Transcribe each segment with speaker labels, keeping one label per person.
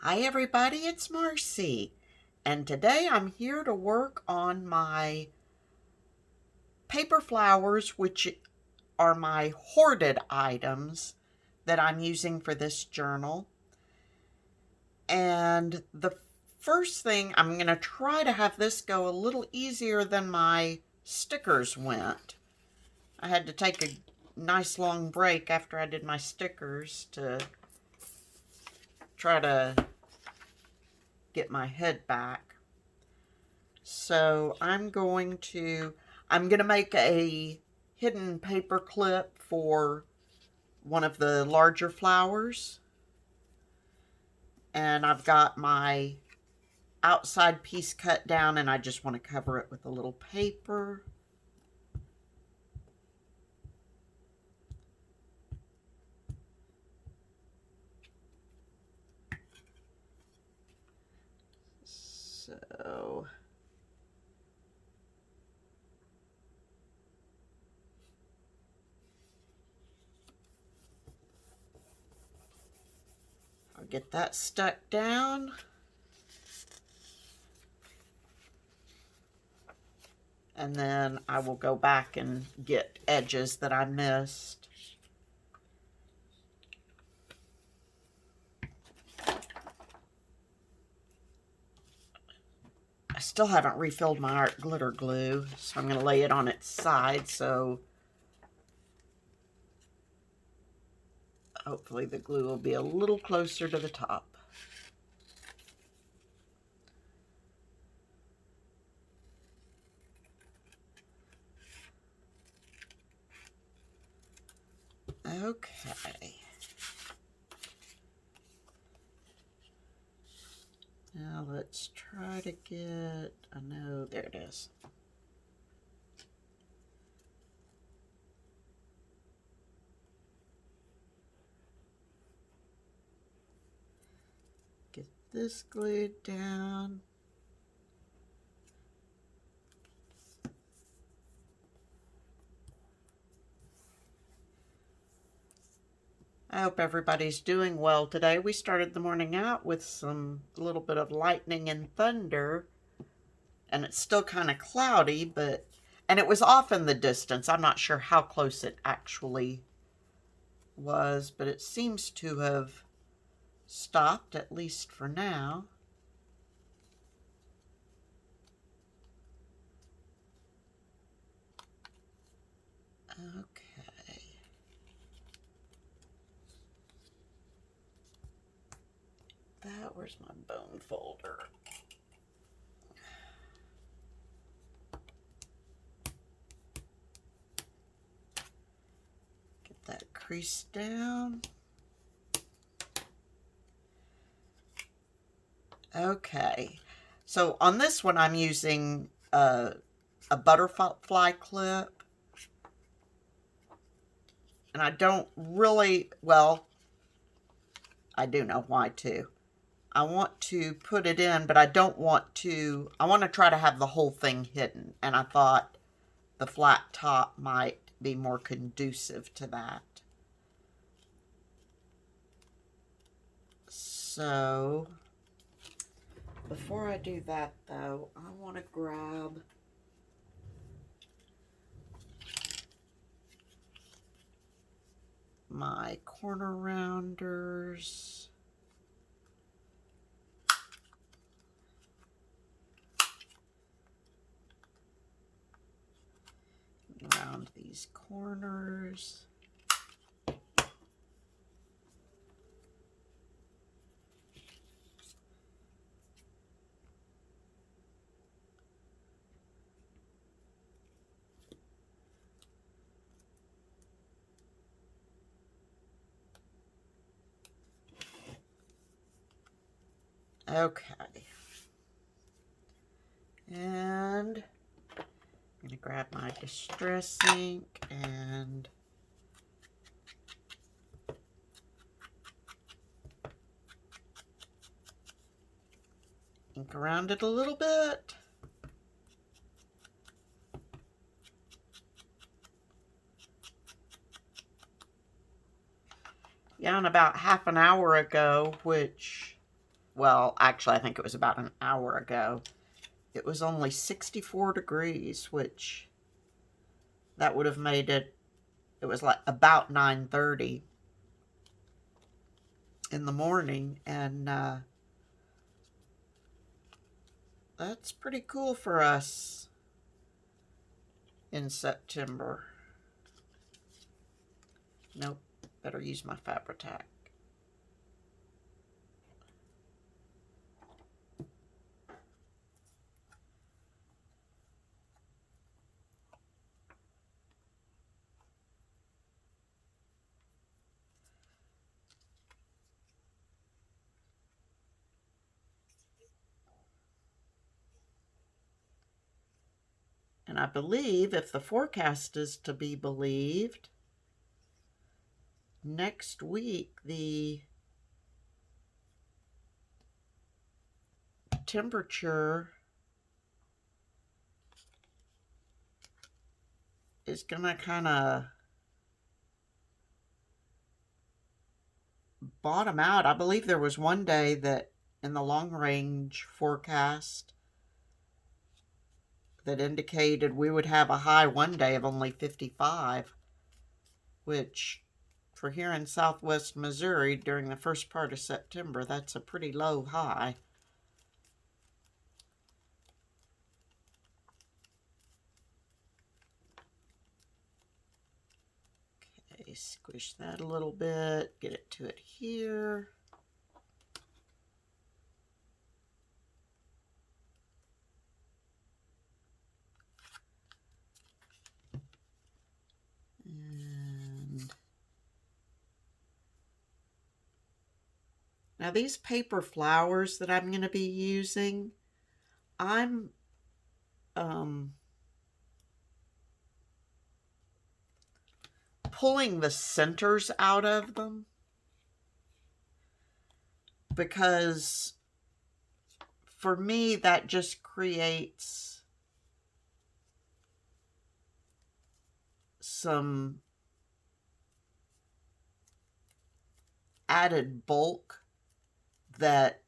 Speaker 1: Hi everybody, it's Marcy, and today I'm here to work on my paper flowers, which are my hoarded items that I'm using for this journal. And the first thing, I'm going to try to have this go a little easier than my stickers went. I had to take a nice long break after I did my stickers to try to get my head back. So I'm going to make a hidden paper clip for one of the larger flowers. And I've got my outside piece cut down and I just want to cover it with a little paper. So I'll get that stuck down. And then I will go back and get edges that I missed. I still haven't refilled my art glitter glue, so I'm going to lay it on its side so hopefully the glue will be a little closer to the top. Okay. Now let's try to get, I know, there it is. Get this glued down. I hope everybody's doing well today. We started the morning out with a little bit of lightning and thunder, and it's still kind of cloudy, and it was off in the distance. I'm not sure how close it actually was, but it seems to have stopped, at least for now. Okay. Where's my bone folder? Get that crease down. Okay, so on this one I'm using a butterfly clip, and I don't really, well, I do know why too. I want to put it in, but I don't want to, I want to try to have the whole thing hidden, and I thought the flat top might be more conducive to that. So before I do that though, I want to grab my corner rounders. Around these corners. Okay. And I'm going to grab my distress ink and ink around it a little bit. Yeah, and about half an hour ago, which well, actually, I think it was about an hour ago. It was only 64 degrees, which that would have made it, it was like about 9:30 in the morning, and that's pretty cool for us in September. Nope, better use my Fabri-Tac. And I believe, if the forecast is to be believed, next week the temperature is going to kind of bottom out. I believe there was one day that in the long range forecast that indicated we would have a high one day of only 55, which for here in southwest Missouri during the first part of September, that's a pretty low high. Okay, squish that a little bit, get it to adhere. And now these paper flowers that I'm going to be using, I'm pulling the centers out of them because for me that just creates some added bulk that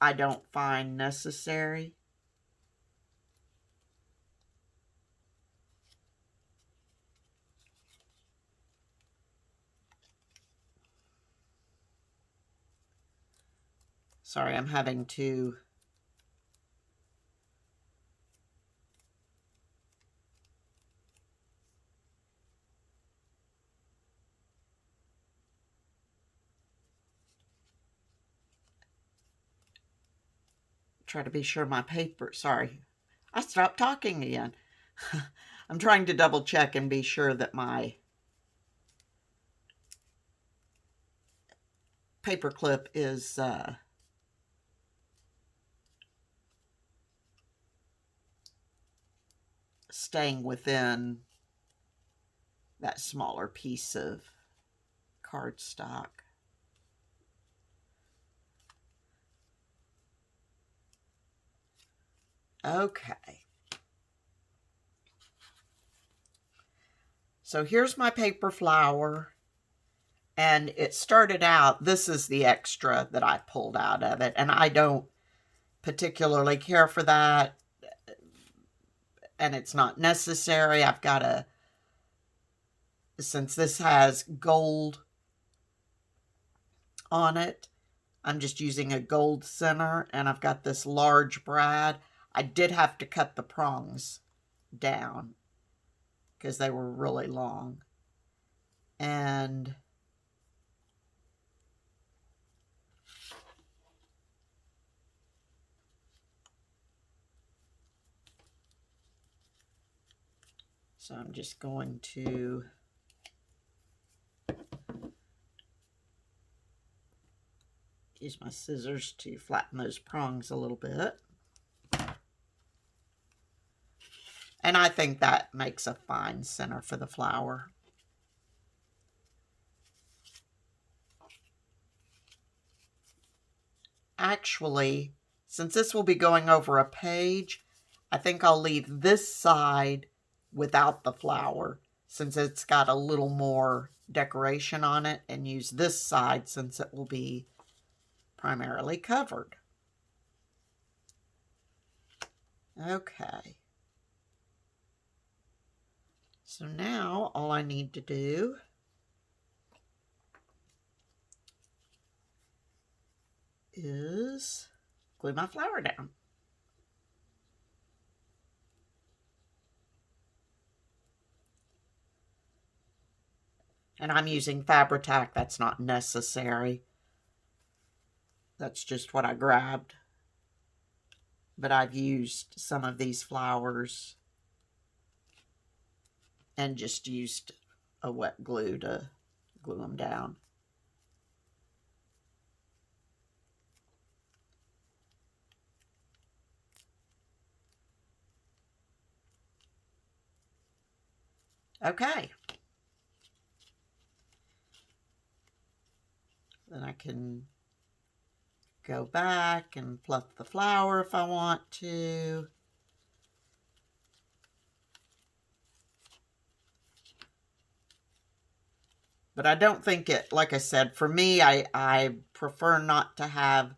Speaker 1: I don't find necessary. Sorry, I'm having to try to be sure my paper, sorry, I stopped talking again. I'm trying to double check and be sure that my paper clip is staying within that smaller piece of cardstock. Okay. So here's my paper flower. And it started out, this is the extra that I pulled out of it. And I don't particularly care for that. And it's not necessary. I've got a, since this has gold on it, I'm just using a gold center. And I've got this large brad. I did have to cut the prongs down because they were really long. And so I'm just going to use my scissors to flatten those prongs a little bit. And I think that makes a fine center for the flower. Actually, since this will be going over a page, I think I'll leave this side without the flower since it's got a little more decoration on it, and use this side since it will be primarily covered. Okay. So now all I need to do is glue my flower down. And I'm using Fabri-Tac. That's not necessary. That's just what I grabbed. But I've used some of these flowers and just used a wet glue to glue them down. Okay. Then I can go back and fluff the flower if I want to. But I don't think it, like I said, for me, I prefer not to have,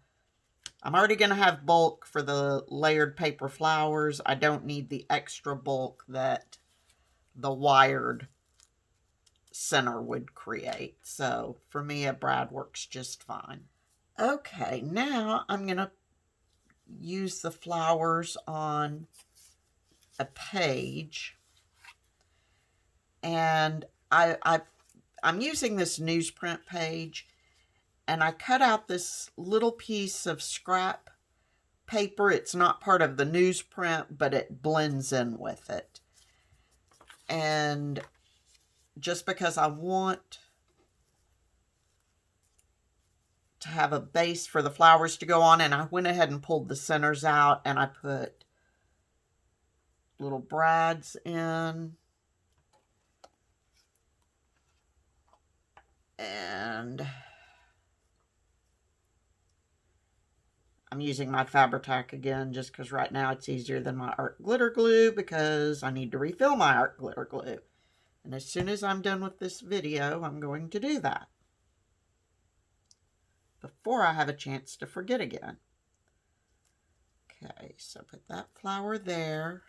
Speaker 1: I'm already going to have bulk for the layered paper flowers. I don't need the extra bulk that the wired center would create. So for me, a brad works just fine. Okay, now I'm going to use the flowers on a page. And I'm using this newsprint page, and I cut out this little piece of scrap paper. It's not part of the newsprint, but it blends in with it. And just because I want to have a base for the flowers to go on, and I went ahead and pulled the centers out, and I put little brads in. And I'm using my Fabri-Tac again just because right now it's easier than my art glitter glue because I need to refill my art glitter glue. And as soon as I'm done with this video, I'm going to do that before I have a chance to forget again. Okay, so put that flower there.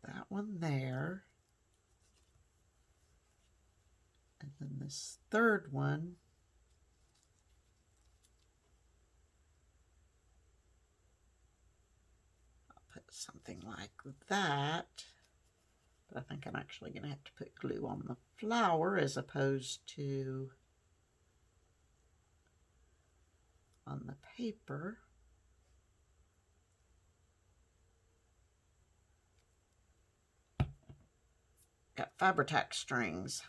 Speaker 1: That one there. And then this third one, I'll put something like that. But I think I'm actually going to have to put glue on the flower as opposed to on the paper. Got Fabri-Tac strings.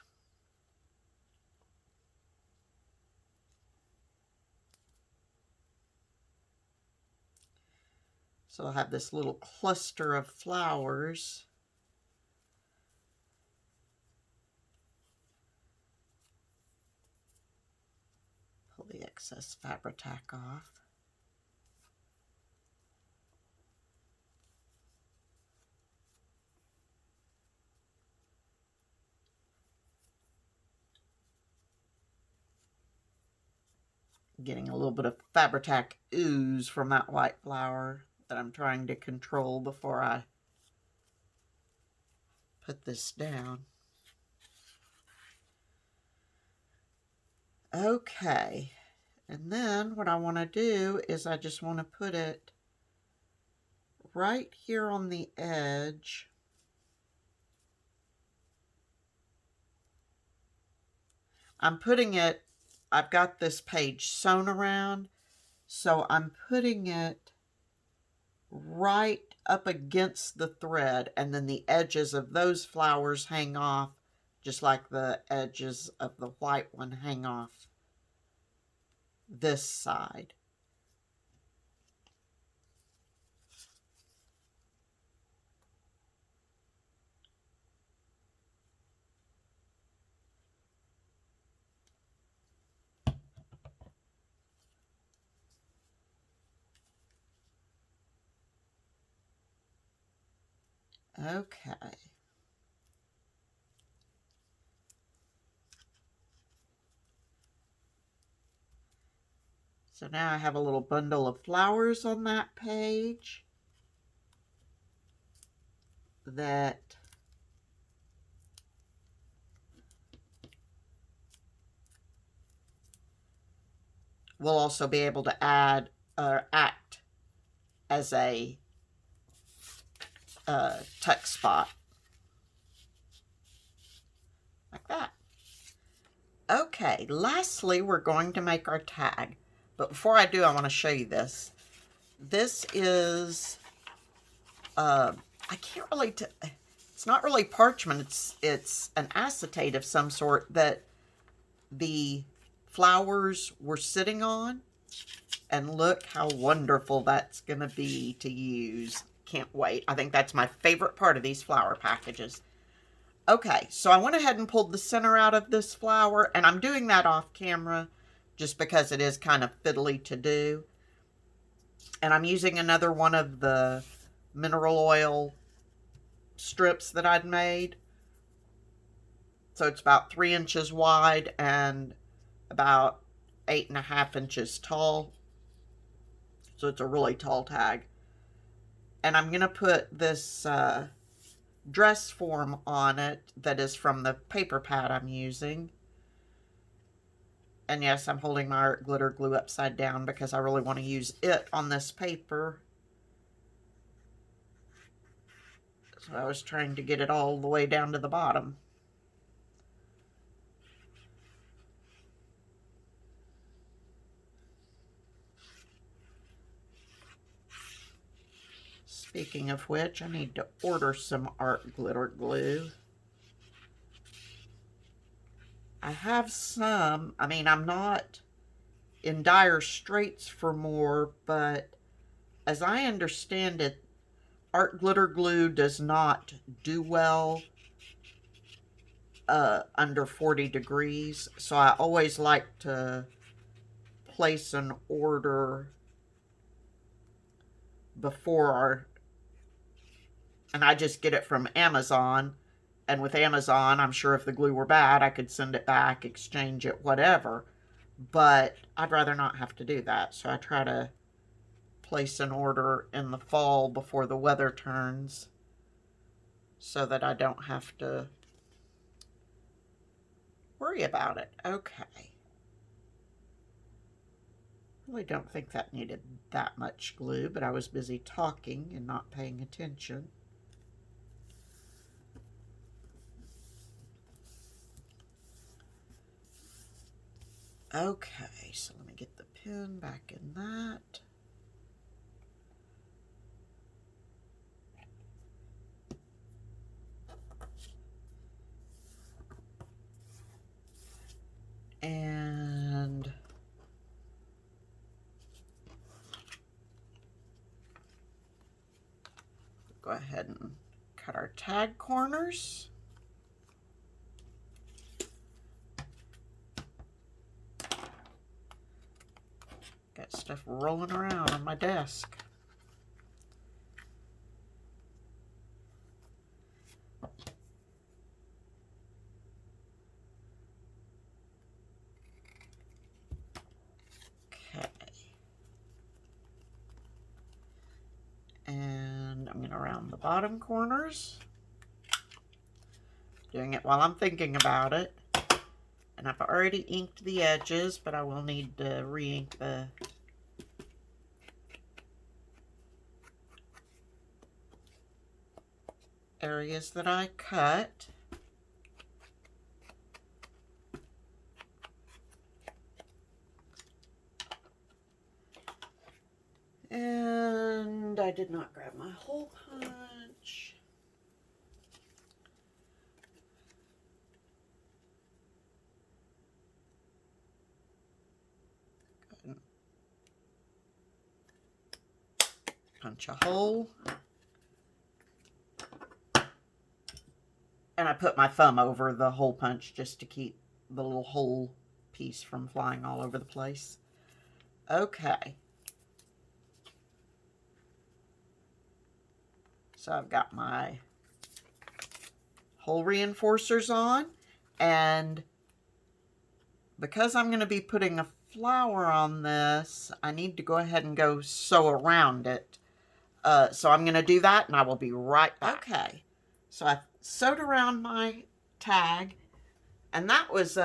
Speaker 1: So I'll have this little cluster of flowers. Pull the excess Fabri-Tac off. Getting a little bit of Fabri-Tac ooze from that white flower that I'm trying to control before I put this down. Okay, and then what I want to do is I just want to put it right here on the edge. I'm putting it, I've got this page sewn around, so I'm putting it right up against the thread, and then the edges of those flowers hang off just like the edges of the white one hang off this side. Okay. So now I have a little bundle of flowers on that page that we'll also be able to add or act as a tuck spot. Like that. Okay, lastly, we're going to make our tag. But before I do, I want to show you this. This is, I can't really, it's not really parchment. It's an acetate of some sort that the flowers were sitting on. And look how wonderful that's going to be to use. Can't wait. I think that's my favorite part of these flower packages. Okay, so I went ahead and pulled the center out of this flower, and I'm doing that off camera just because it is kind of fiddly to do. And I'm using another one of the mineral oil strips that I'd made. So it's about 3 inches wide and about 8.5 inches tall. So it's a really tall tag. And I'm going to put this dress form on it that is from the paper pad I'm using. And yes, I'm holding my art glitter glue upside down because I really want to use it on this paper. So I was trying to get it all the way down to the bottom. Speaking of which, I need to order some art glitter glue. I have some. I mean, I'm not in dire straits for more, but as I understand it, art glitter glue does not do well under 40 degrees. So I always like to place an order before and I just get it from Amazon. And with Amazon, I'm sure if the glue were bad, I could send it back, exchange it, whatever. But I'd rather not have to do that. So I try to place an order in the fall before the weather turns so that I don't have to worry about it. Okay. Really don't think that needed that much glue, but I was busy talking and not paying attention. Okay, so let me get the pin back in that. And go ahead and cut our tag corners. Got stuff rolling around on my desk. Okay. And I'm going to round the bottom corners. Doing it while I'm thinking about it. And I've already inked the edges, but I will need to re-ink the areas that I cut. And I did not grab my hole punch. Punch a hole. And I put my thumb over the hole punch just to keep the little hole piece from flying all over the place. Okay. So I've got my hole reinforcers on, and because I'm going to be putting a flower on this, I need to go ahead and go sew around it. So I'm going to do that, and I will be right back. Okay, so I sewed around my tag, and that was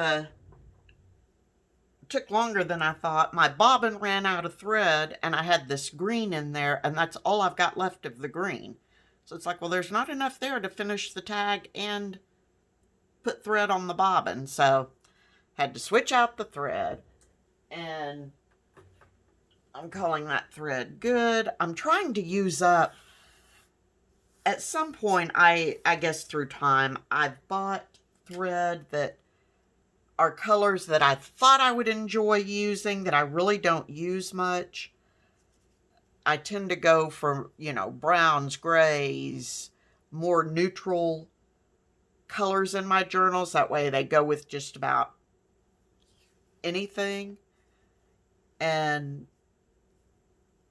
Speaker 1: took longer than I thought. My bobbin ran out of thread, and I had this green in there, and that's all I've got left of the green. So it's like, well, there's not enough there to finish the tag and put thread on the bobbin, so had to switch out the thread, and I'm calling that thread good. I'm trying to use up, at some point, I guess through time, I've bought thread that are colors that I thought I would enjoy using that I really don't use much. I tend to go for, you know, browns, grays, more neutral colors in my journals. That way they go with just about anything. And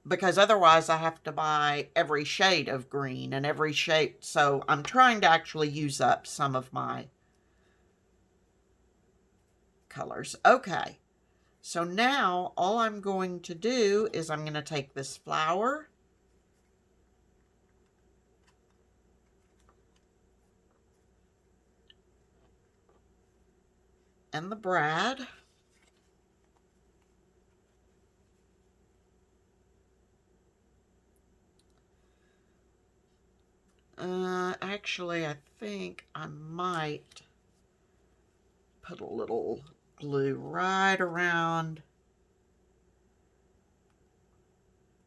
Speaker 1: because otherwise I have to buy every shade of green and every shade. So I'm trying to actually use up some of my colors. Okay. So now all I'm going to do is I'm going to take this flower and the brad, actually I think I might put a little glue right around,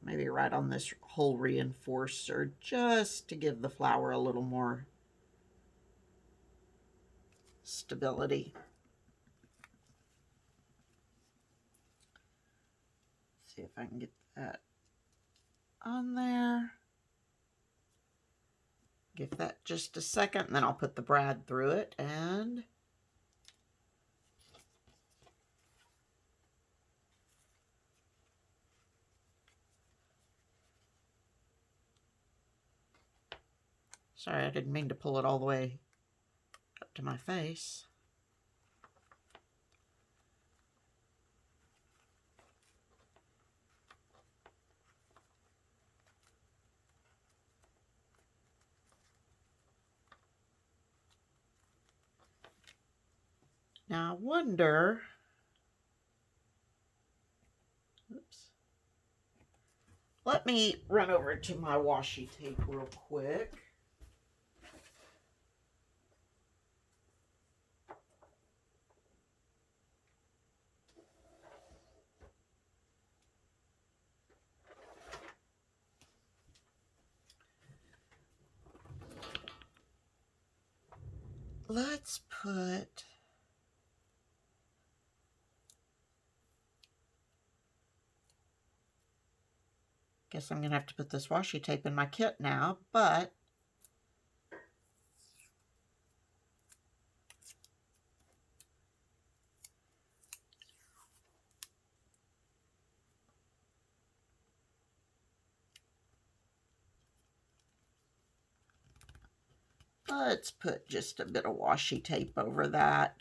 Speaker 1: maybe right on this hole reinforcer, just to give the flower a little more stability. See if I can get that on there. Give that just a second, and then I'll put the brad through it. And sorry, I didn't mean to pull it all the way up to my face. Now I wonder, oops. Let me run over to my washi tape real quick. Let's put, guess I'm gonna have to put this washi tape in my kit now, but let's put just a bit of washi tape over that,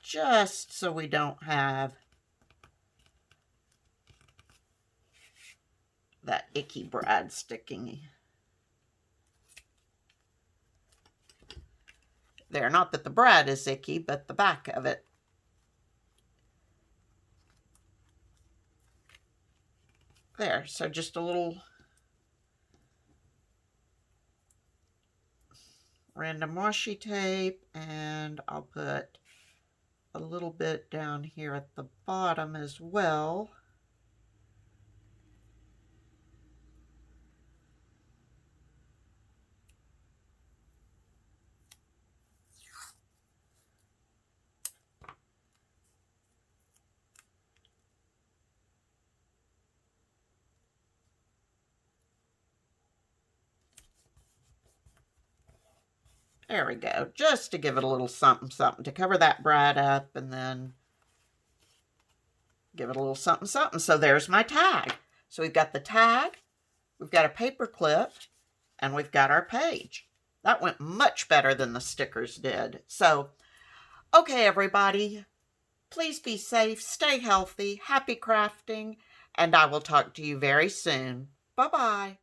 Speaker 1: just so we don't have that icky brad sticking there. Not that the brad is icky, but the back of it. There, so just a little random washi tape, and I'll put a little bit down here at the bottom as well. There we go, just to give it a little something something to cover that brad up, and then give it a little something something. So there's my tag. So we've got the tag, we've got a paper clip, and we've got our page. That went much better than the stickers did. So, okay, everybody, please be safe, stay healthy, happy crafting, and I will talk to you very soon. Bye-bye.